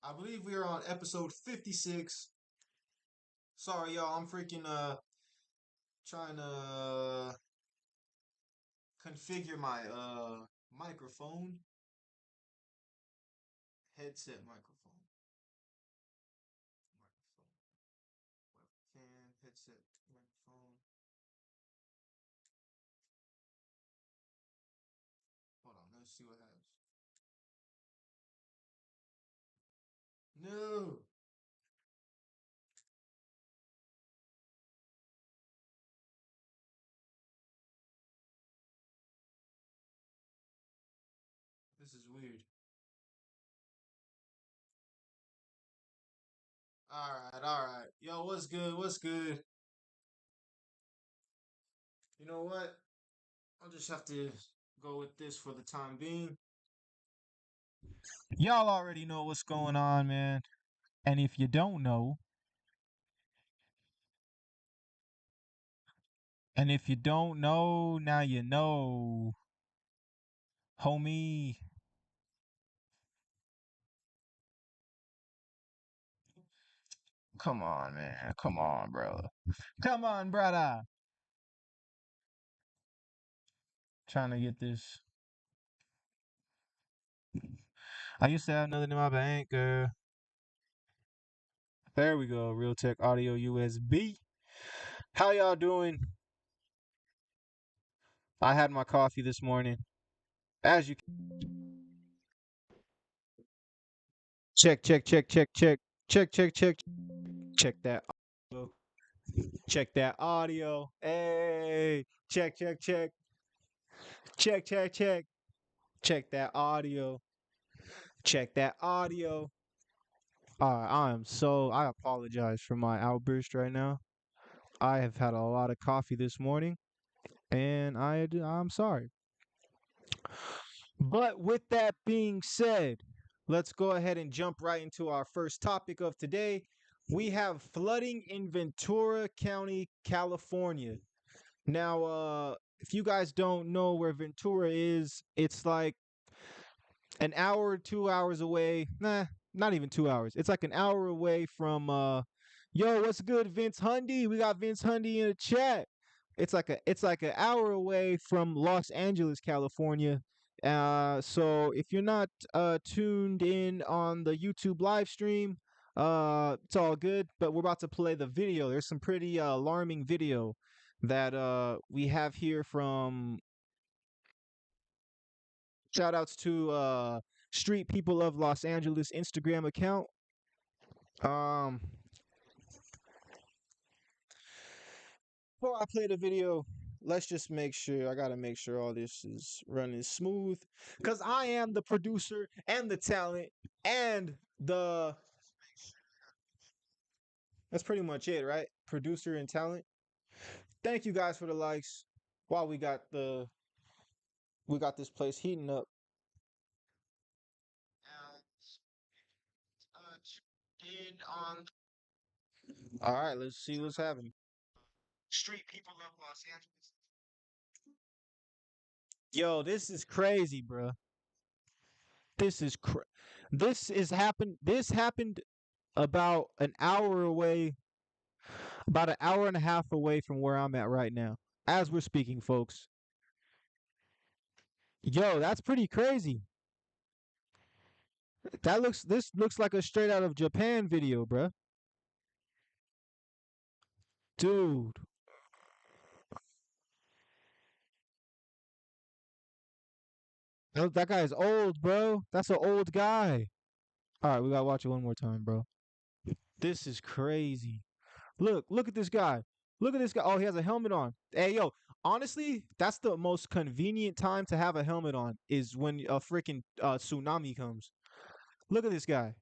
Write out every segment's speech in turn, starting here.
I believe we are on episode 56. Sorry, y'all. I'm freaking trying to configure my microphone, headset microphone, webcam, headset microphone. Hold on, let's see what happens. No. This is weird. All right. Yo, what's good? What's good? You know what? I'll just have to go with this for the time being. Y'all already know what's going on, man. And if you don't know, and if you don't know, now you know, homie. Come on, man. Come on, bro. Come on, brother. Trying to get this. I used to have nothing in my bank. There we go. Realtek Audio USB. How y'all doing? I had my coffee this morning. As you check, check, check, check, check, check, check, check, check that audio. Check that audio. Hey, check, check, check, check, check, check, check that audio. Check that audio. I apologize for my outburst right now. I have had a lot of coffee this morning and I'm sorry. But with that being said, let's go ahead and jump right into our first topic of today. We have flooding in Ventura County, California. Now, if you guys don't know where Ventura is, it's like an hour, 2 hours away. Nah, not even 2 hours. It's like an hour away from yo, what's good, Vince Hundy? We got Vince Hundy in the chat. It's like an hour away from Los Angeles, California. So if you're not tuned in on the YouTube live stream, it's all good. But we're about to play the video. There's some pretty alarming video that we have here from shout outs to Street People of Los Angeles Instagram account. Um, Before I play the video, let's just make sure I gotta make sure all this is running smooth. Cause I am the producer and the talent and the that's pretty much it, right? Producer and talent. Thank you guys for the likes. While we got this place heating up. All right, let's see what's happening. Street People of Los Angeles. Yo, this is crazy, bro. This is this happened about an hour away, about an hour and a half away from where I'm at right now. As we're speaking, folks. Yo, that's pretty crazy. This looks like a straight out of Japan video, bruh. Dude. That guy is old, bro. That's an old guy. All right, we gotta watch it one more time, bro. This is crazy. Look at this guy. Look at this guy. Oh, he has a helmet on. Hey, yo, honestly, that's the most convenient time to have a helmet on is when a freaking tsunami comes. Look at this guy.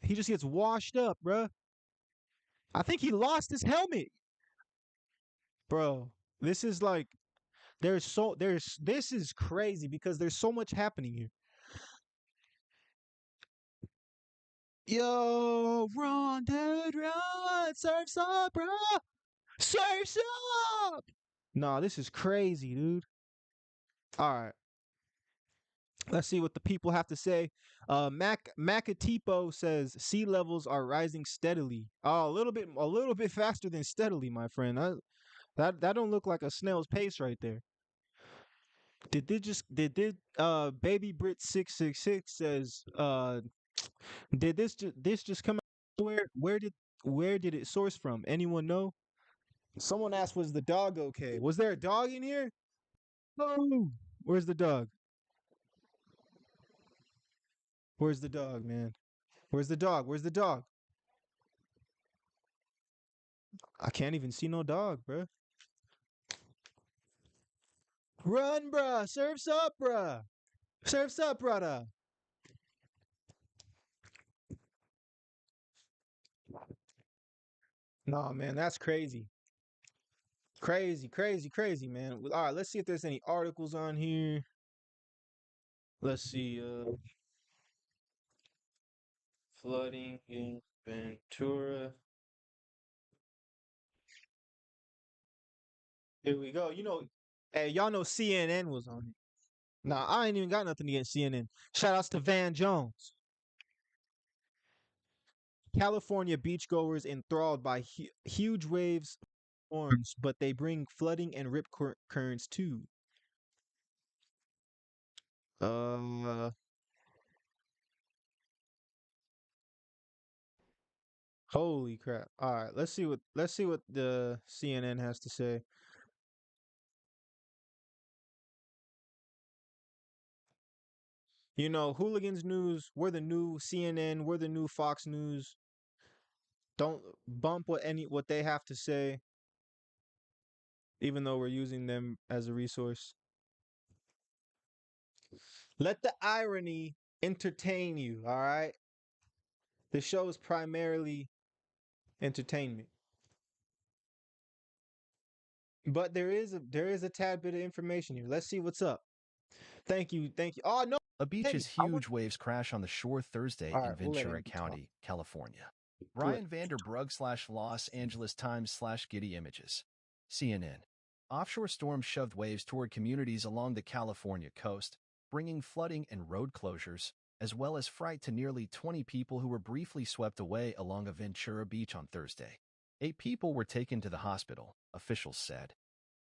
He just gets washed up, bruh. I think he lost his helmet, bro. This is like this is crazy because there's so much happening here. Yo, run, dude, run! Surf's up, bro! Surf's up! Nah, this is crazy, dude. All right. Let's see what the people have to say. Macatipo says sea levels are rising steadily. Oh, a little bit faster than steadily, my friend. That don't look like a snail's pace right there. Did Baby Brit 666 says did this just come out? Where did it source from? Anyone know? Someone asked, was the dog okay? Was there a dog in here? No. Where's the dog? Where's the dog, man? Where's the dog? Where's the dog? I can't even see no dog, bruh. Run, bruh. Surf's up, bruh. Surf's up, brother. No, man, that's crazy. Crazy, crazy, crazy, man. All right, let's see if there's any articles on here. Let's see. Flooding in Ventura. Here we go. Hey, y'all know CNN was on it. Nah, I ain't even got nothing against CNN. Shout outs to Van Jones. California beachgoers enthralled by huge waves storms, but they bring flooding and rip currents too. Uh, Holy crap! All right, let's see what the CNN has to say. Hooligans News. We're the new CNN. We're the new Fox News. Don't bump what they have to say, even though we're using them as a resource. Let the irony entertain you. All right, the show is primarily entertainment, but there is a tad bit of information here. Let's see what's up. Thank you, thank you. Oh no, A beach's hey, huge waves crash on the shore Thursday all in right, we'll let Ventura him talk. County, California. We'll let- Brian Vanderbrug / Los Angeles Times / Getty Images. CNN. Offshore storms shoved waves toward communities along the California coast, bringing flooding and road closures, as well as fright to nearly 20 people who were briefly swept away along a Ventura beach on Thursday. 8 people were taken to the hospital, officials said.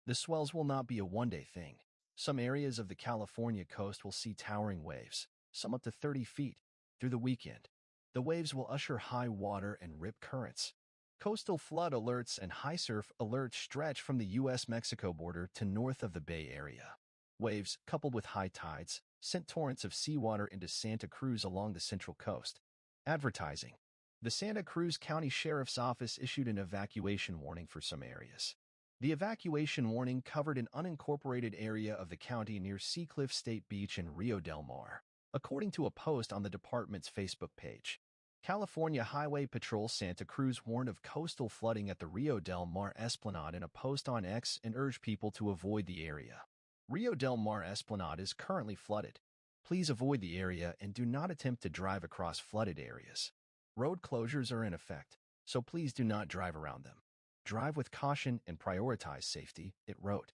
The swells will not be a one-day thing. Some areas of the California coast will see towering waves, some up to 30 feet, through the weekend. The waves will usher high water and rip currents. Coastal flood alerts and high surf alerts stretch from the U.S.-Mexico border to north of the Bay Area. Waves, coupled with high tides, sent torrents of seawater into Santa Cruz along the central coast. Advertising. The Santa Cruz County Sheriff's Office issued an evacuation warning for some areas. The evacuation warning covered an unincorporated area of the county near Seacliff State Beach in Rio Del Mar, according to a post on the department's Facebook page. California Highway Patrol Santa Cruz warned of coastal flooding at the Rio Del Mar Esplanade in a post on X and urged people to avoid the area. Rio Del Mar Esplanade is currently flooded. Please avoid the area and do not attempt to drive across flooded areas. Road closures are in effect, so please do not drive around them. Drive with caution and prioritize safety, it wrote.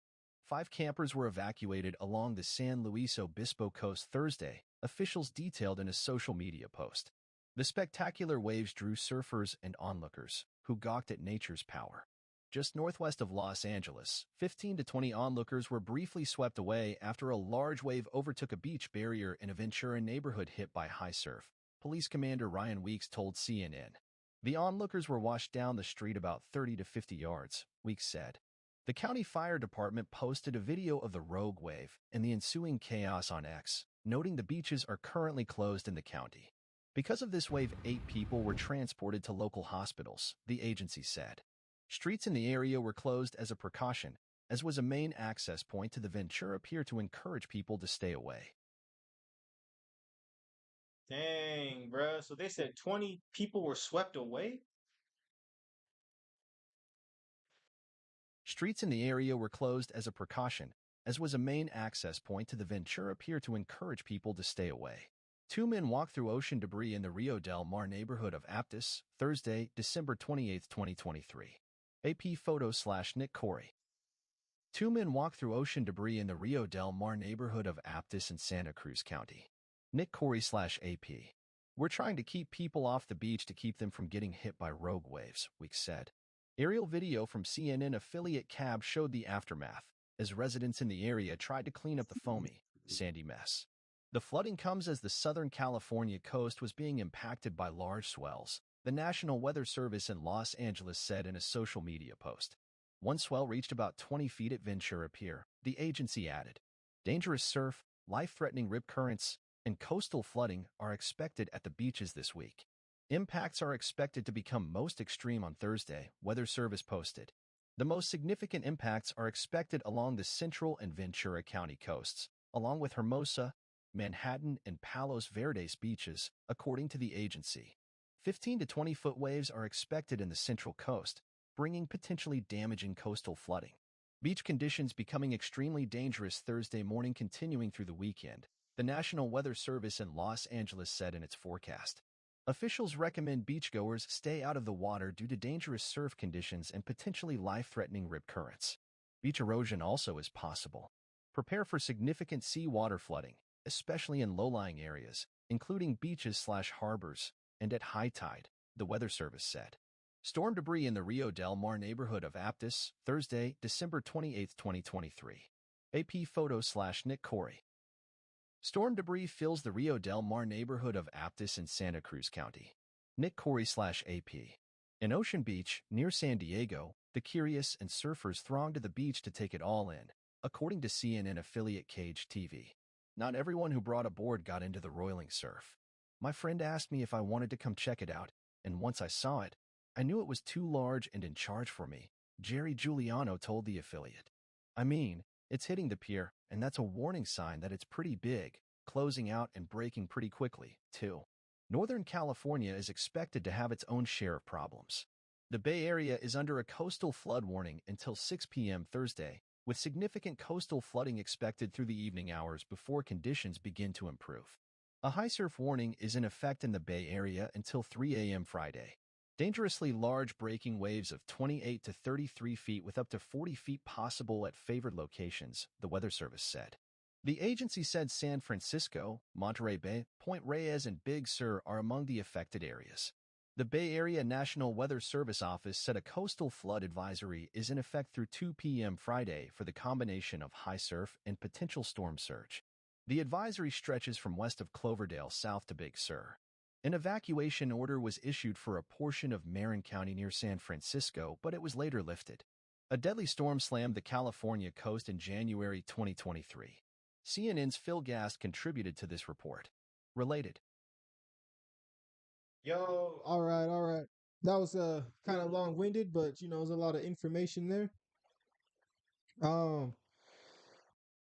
5 campers were evacuated along the San Luis Obispo coast Thursday, officials detailed in a social media post. The spectacular waves drew surfers and onlookers, who gawked at nature's power. Just northwest of Los Angeles, 15 to 20 onlookers were briefly swept away after a large wave overtook a beach barrier in a Ventura neighborhood hit by high surf, Police Commander Ryan Weeks told CNN. The onlookers were washed down the street about 30 to 50 yards, Weeks said. The county fire department posted a video of the rogue wave and the ensuing chaos on X, noting the beaches are currently closed in the county. Because of this wave, 8 people were transported to local hospitals, the agency said. Streets in the area were closed as a precaution, as was a main access point to the Ventura Pier to encourage people to stay away. Dang, bruh. So they said 20 people were swept away? Streets in the area were closed as a precaution, as was a main access point to the Ventura Pier to encourage people to stay away. 2 men walked through ocean debris in the Rio Del Mar neighborhood of Aptos, Thursday, December 28, 2023. AP photo / Nick Corey. Two men walked through ocean debris in the Rio Del Mar neighborhood of Aptos in Santa Cruz County. Nick Corey/AP. We're trying to keep people off the beach to keep them from getting hit by rogue waves, Weeks said. Aerial video from CNN affiliate Cab showed the aftermath, as residents in the area tried to clean up the foamy, sandy mess. The flooding comes as the Southern California coast was being impacted by large swells, the National Weather Service in Los Angeles said in a social media post. One swell reached about 20 feet at Ventura Pier, the agency added. Dangerous surf, life-threatening rip currents, and coastal flooding are expected at the beaches this week. Impacts are expected to become most extreme on Thursday, Weather Service posted. The most significant impacts are expected along the Central and Ventura County coasts, along with Hermosa, Manhattan, and Palos Verdes beaches, according to the agency. 15 to 20-foot waves are expected in the Central Coast, bringing potentially damaging coastal flooding. Beach conditions becoming extremely dangerous Thursday morning continuing through the weekend, the National Weather Service in Los Angeles said in its forecast. Officials recommend beachgoers stay out of the water due to dangerous surf conditions and potentially life-threatening rip currents. Beach erosion also is possible. Prepare for significant seawater flooding, especially in low-lying areas, including beaches/harbors, and at high tide, the Weather Service said. Storm debris in the Rio Del Mar neighborhood of Aptos, Thursday, December 28, 2023. AP photo/Nick Corey. Storm debris fills the Rio Del Mar neighborhood of Aptos in Santa Cruz County. Nick Corey/AP. In Ocean Beach, near San Diego, the curious and surfers thronged to the beach to take it all in, according to CNN affiliate Cage TV. Not everyone who brought a board got into the roiling surf. My friend asked me if I wanted to come check it out, and once I saw it, I knew it was too large and in charge for me, Jerry Giuliano told the affiliate. I mean, it's hitting the pier, and that's a warning sign that it's pretty big, closing out and breaking pretty quickly, too. Northern California is expected to have its own share of problems. The Bay Area is under a coastal flood warning until 6 p.m. Thursday, with significant coastal flooding expected through the evening hours before conditions begin to improve. A high surf warning is in effect in the Bay Area until 3 a.m. Friday. Dangerously large breaking waves of 28 to 33 feet with up to 40 feet possible at favored locations, the Weather Service said. The agency said San Francisco, Monterey Bay, Point Reyes, and Big Sur are among the affected areas. The Bay Area National Weather Service office said a coastal flood advisory is in effect through 2 p.m. Friday for the combination of high surf and potential storm surge. The advisory stretches from west of Cloverdale south to Big Sur. An evacuation order was issued for a portion of Marin County near San Francisco, but it was later lifted. A deadly storm slammed the California coast in January 2023. CNN's Phil Gast contributed to this report. Related. Yo, all right. That was kind of long-winded, but there's a lot of information there. Um,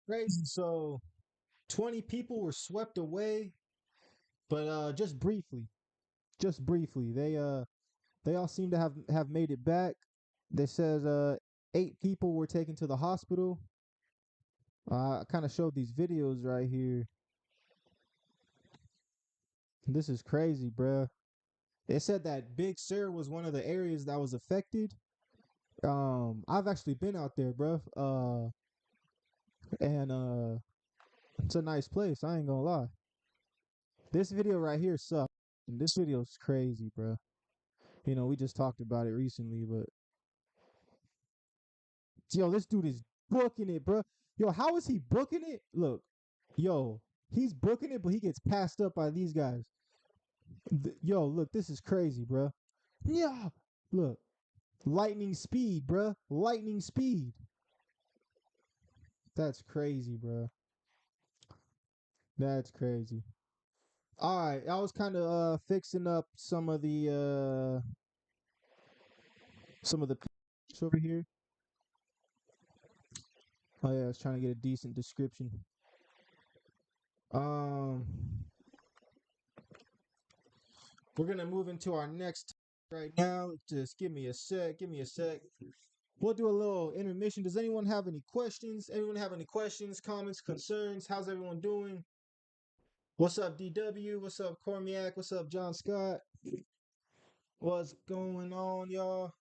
Crazy. So 20 people were swept away, but just briefly. They all seem to have made it back. They says 8 people were taken to the hospital. I kind of showed these videos right here. This is crazy, bruh. They said that Big Sur was one of the areas that was affected. I've actually been out there, bruh. And it's a nice place. I ain't gonna lie. This video right here sucks. And this video is crazy, bruh. We just talked about it recently, but yo, this dude is booking it, bruh. Yo, how is he booking it? Look, yo, he's booking it, but he gets passed up by these guys. Yo, look, this is crazy, bruh. Yeah, look, lightning speed, bruh. Lightning speed. That's crazy, bruh. That's crazy. All right, I was kind of fixing up some of the pictures over here. Oh yeah, I was trying to get a decent description. Um, we're gonna move into our next right now. Just give me a sec. We'll do a little intermission. Does anyone have any questions? Anyone have any questions, comments, concerns? How's everyone doing? What's up, DW? What's up, Cormiak? What's up, John Scott? What's going on, y'all?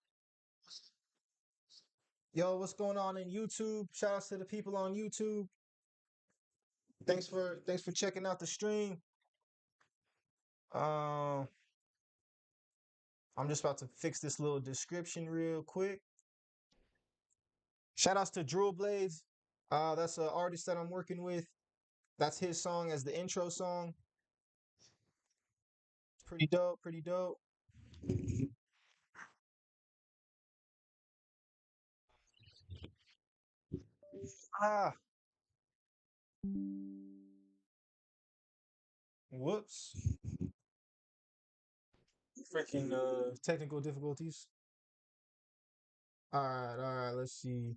Yo, what's going on in YouTube? Shout outs to the people on YouTube. Thanks for checking out the stream. Um, I'm just about to fix this little description real quick. Shout outs to droolblades. That's an artist that I'm working with. That's his song as the intro song. It's pretty dope, pretty dope. Ah, whoops. Freaking technical difficulties. All right, let's see.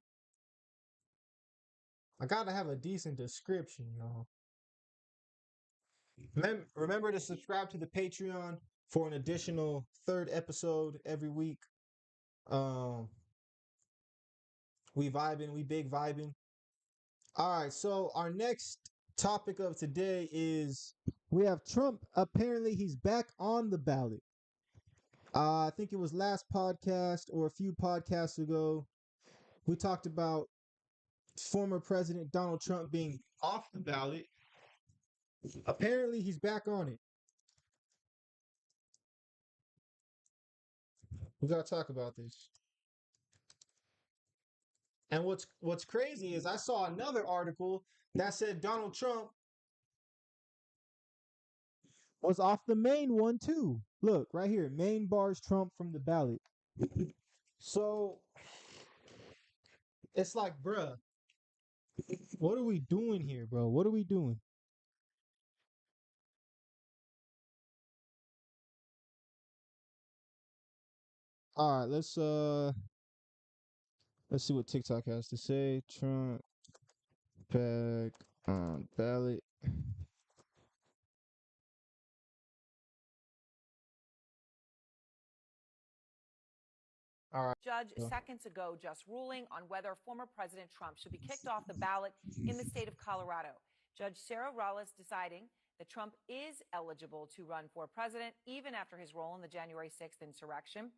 I gotta have a decent description, y'all. Remember to subscribe to the Patreon for an additional third episode every week. Um, we vibing, we big vibing. All right, so our next topic of today is we have Trump. Apparently, he's back on the ballot. I think it was last podcast or a few podcasts ago. We talked about former President Donald Trump being off the ballot. Apparently, he's back on it. We gotta talk about this. And what's crazy is I saw another article that said Donald Trump was off the main one too. Look, right here, Maine bars Trump from the ballot. So it's like, bruh, what are we doing here, bro? What are we doing? All right, let's see what TikTok has to say. Trump back on ballot. All right. Judge seconds ago just ruling on whether former President Trump should be kicked off the ballot in the state of Colorado. Judge Sarah Rallis deciding that Trump is eligible to run for president even after his role in the January 6th insurrection.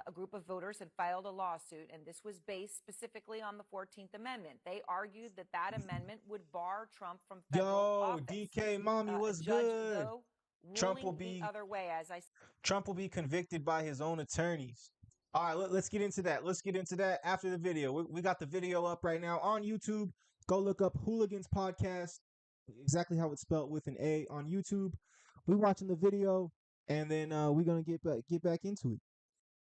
A group of voters had filed a lawsuit, and this was based specifically on the 14th Amendment. They argued that that amendment would bar Trump from federal office. DK Mommy, what's Judge, good? though, Trump will ruling be the other way, as I Trump will be convicted by his own attorneys. All right, let's get into that. Let's get into that after the video. We got the video up right now on YouTube. Go look up Hoolagans Podcast, exactly how it's spelled with an A on YouTube. We're watching the video, and then we're gonna get back into it.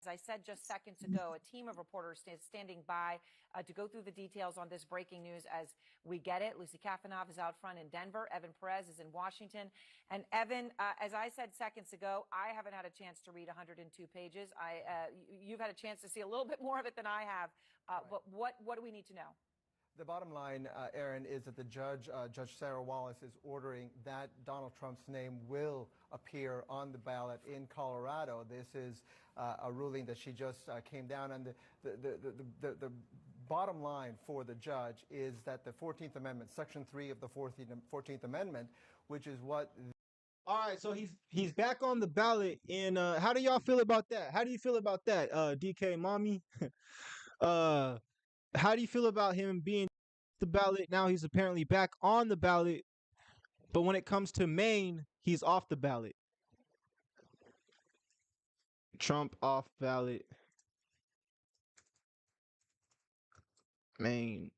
As I said just seconds ago, a team of reporters is standing by to go through the details on this breaking news as we get it. Lucy Kafanov is out front in Denver. Evan Perez is in Washington. And Evan, as I said seconds ago, I haven't had a chance to read 102 pages. You've had a chance to see a little bit more of it than I have. Right. But what do we need to know? The bottom line, Aaron, is that the Judge Sarah Wallace, is ordering that Donald Trump's name will appear on the ballot in Colorado. This is a ruling that she just came down on. The bottom line for the judge is that the 14th Amendment, Section 3 of the 14th Amendment, which is what... All right, so he's back on the ballot. And how do y'all feel about that? How do you feel about that, DK Mommy? How do you feel about him being the ballot? Now he's apparently back on the ballot, but when it comes to Maine, he's off the ballot. Trump off ballot. Maine.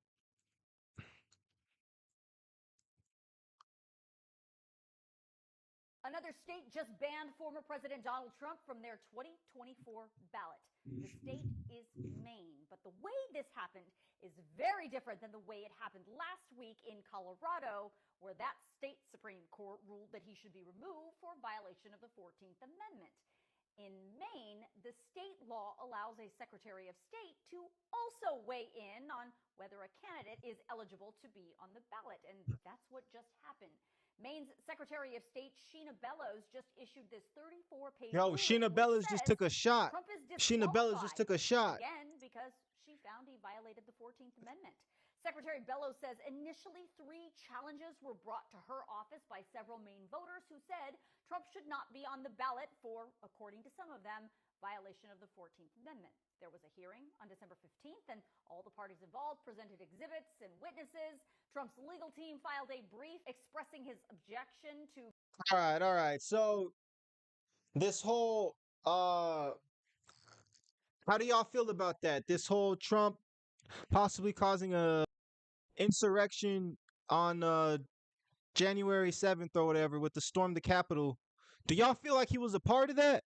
Another state just banned former President Donald Trump from their 2024 ballot. The state is Maine, but the way this happened is very different than the way it happened last week in Colorado, where that state Supreme Court ruled that he should be removed for violation of the 14th Amendment. In Maine, the state law allows a Secretary of State to also weigh in on whether a candidate is eligible to be on the ballot, and that's what just happened. Maine's Secretary of State Sheena Bellows just issued this 34-page Yo, Sheena Bellows just took a shot. Sheena Bellows just took a shot. Again, because she found he violated the 14th Amendment. Secretary Bellows says initially 3 challenges were brought to her office by several Maine voters who said Trump should not be on the ballot for, according to some of them, violation of the 14th Amendment. There was a hearing on December 15th, and all the parties involved presented exhibits and witnesses. Trump's legal team filed a brief expressing his objection to. All right. So this whole how do y'all feel about that? This whole Trump possibly causing a insurrection on January 7th or whatever with the storm the Capitol. Do y'all feel like he was a part of that?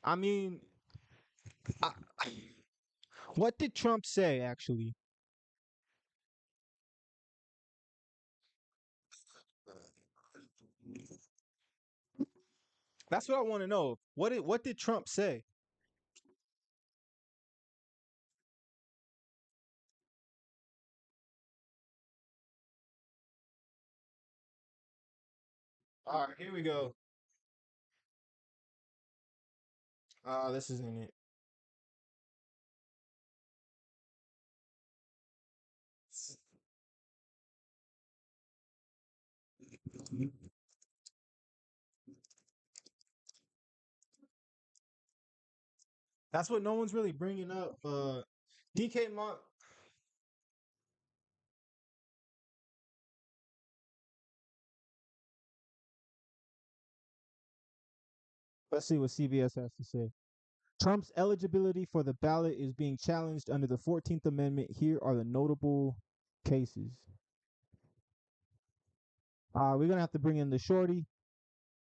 I mean, I, what did Trump say actually? That's what I want to know. What did Trump say? All right, here we go. This isn't it. That's what no one's really bringing up. DK Mon. Let's see what CBS has to say. Trump's eligibility for the ballot is being challenged under the 14th Amendment. Here are the notable cases. We're gonna have to bring in the shorty.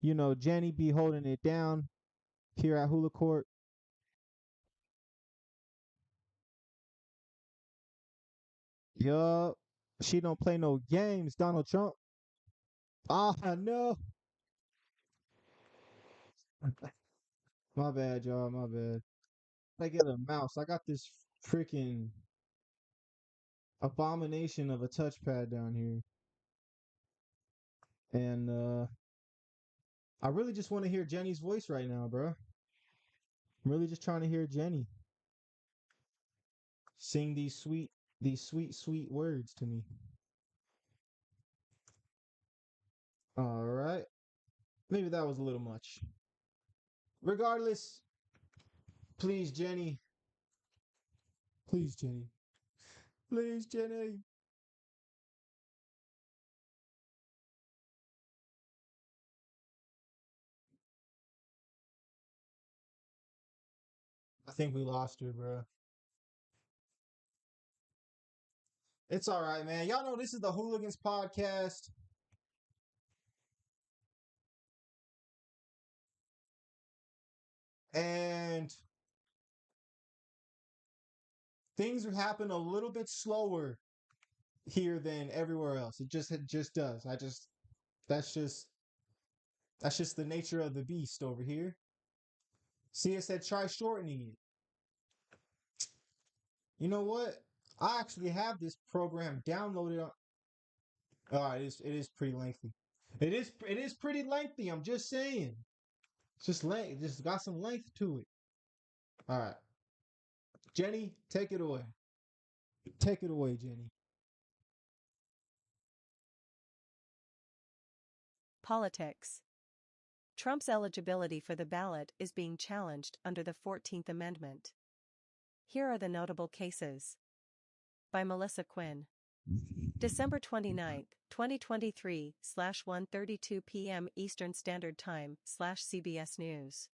You know, Jenny be holding it down here at Hula Court. Yup. She don't play no games, Donald Trump. No. My bad, y'all. My bad. I get a mouse. I got this freaking abomination of a touchpad down here. And I really just want to hear Jenny's voice right now, bro. I'm really just trying to hear Jenny sing these sweet words to me. All right. Maybe that was a little much. Regardless, please, Jenny. Please, Jenny. Please, Jenny. I think we lost her, bro. It's all right, man. Y'all know this is the Hoolagans Podcast. And things happen a little bit slower here than everywhere else. It just does. That's just that's just the nature of the beast over here. See, it said try shortening it. You know what? I actually have this program downloaded on. It is pretty lengthy. It is pretty lengthy. I'm just saying. It's just length. Just got some length to it. All right, Jenny, take it away. Take it away, Jenny. Politics. Trump's eligibility for the ballot is being challenged under the 14th Amendment. Here are the notable cases. By Melissa Quinn. December 29, 2023 /1:32 p.m. Eastern Standard Time /CBS News.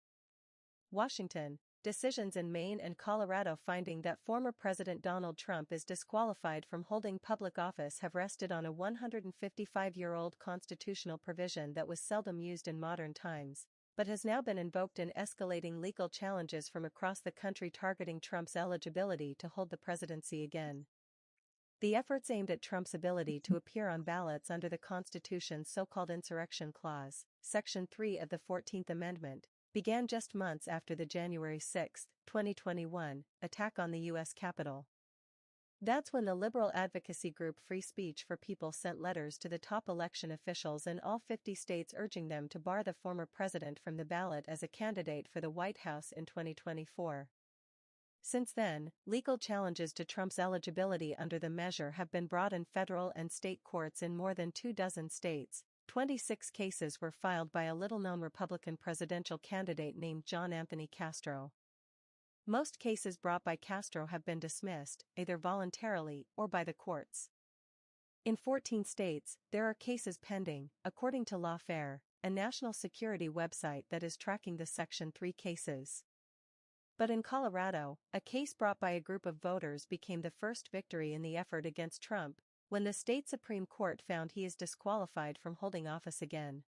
Washington. Decisions in Maine and Colorado finding that former President Donald Trump is disqualified from holding public office have rested on a 155-year-old constitutional provision that was seldom used in modern times, but has now been invoked in escalating legal challenges from across the country targeting Trump's eligibility to hold the presidency again. The efforts aimed at Trump's ability to appear on ballots under the Constitution's so-called Insurrection Clause, Section 3 of the 14th Amendment, began just months after the January 6, 2021, attack on the U.S. Capitol. That's when the liberal advocacy group Free Speech for People sent letters to the top election officials in all 50 states urging them to bar the former president from the ballot as a candidate for the White House in 2024. Since then, legal challenges to Trump's eligibility under the measure have been brought in federal and state courts in more than 24 states. 26 cases were filed by a little-known Republican presidential candidate named John Anthony Castro. Most cases brought by Castro have been dismissed, either voluntarily or by the courts. In 14 states, there are cases pending, according to Lawfare, a national security website that is tracking the Section 3 cases. But in Colorado, a case brought by a group of voters became the first victory in the effort against Trump, when the state Supreme Court found he is disqualified from holding office again.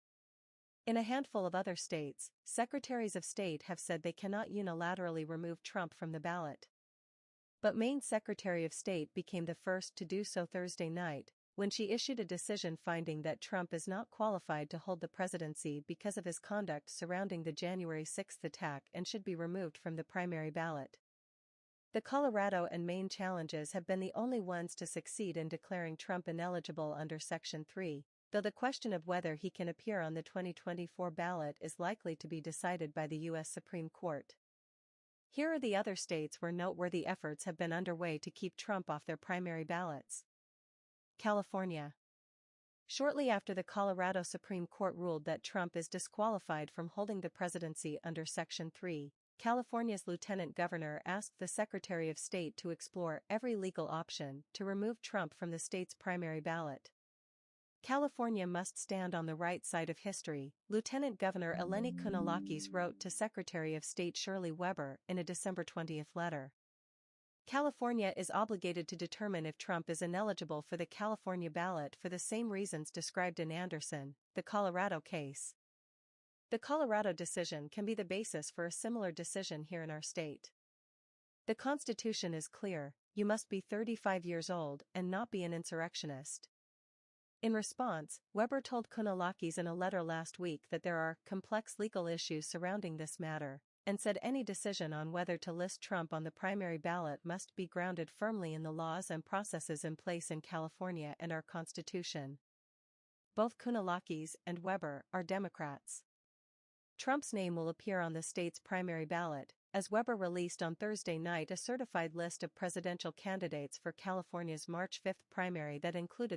In a handful of other states, secretaries of state have said they cannot unilaterally remove Trump from the ballot. But Maine's Secretary of State became the first to do so Thursday night, when she issued a decision finding that Trump is not qualified to hold the presidency because of his conduct surrounding the January 6 attack and should be removed from the primary ballot. The Colorado and Maine challenges have been the only ones to succeed in declaring Trump ineligible under Section 3, though the question of whether he can appear on the 2024 ballot is likely to be decided by the U.S. Supreme Court. Here are the other states where noteworthy efforts have been underway to keep Trump off their primary ballots. California. Shortly after the Colorado Supreme Court ruled that Trump is disqualified from holding the presidency under Section 3, California's lieutenant governor asked the Secretary of State to explore every legal option to remove Trump from the state's primary ballot. California must stand on the right side of history, Lieutenant Governor Eleni Kounalakis wrote to Secretary of State Shirley Weber in a December 20 letter. California is obligated to determine if Trump is ineligible for the California ballot for the same reasons described in Anderson, the Colorado case. The Colorado decision can be the basis for a similar decision here in our state. The Constitution is clear: you must be 35 years old and not be an insurrectionist. In response, Weber told Kounalakis in a letter last week that there are complex legal issues surrounding this matter, and said any decision on whether to list Trump on the primary ballot must be grounded firmly in the laws and processes in place in California and our Constitution. Both Kounalakis and Weber are Democrats. Trump's name will appear on the state's primary ballot, as Weber released on Thursday night a certified list of presidential candidates for California's March 5 primary that included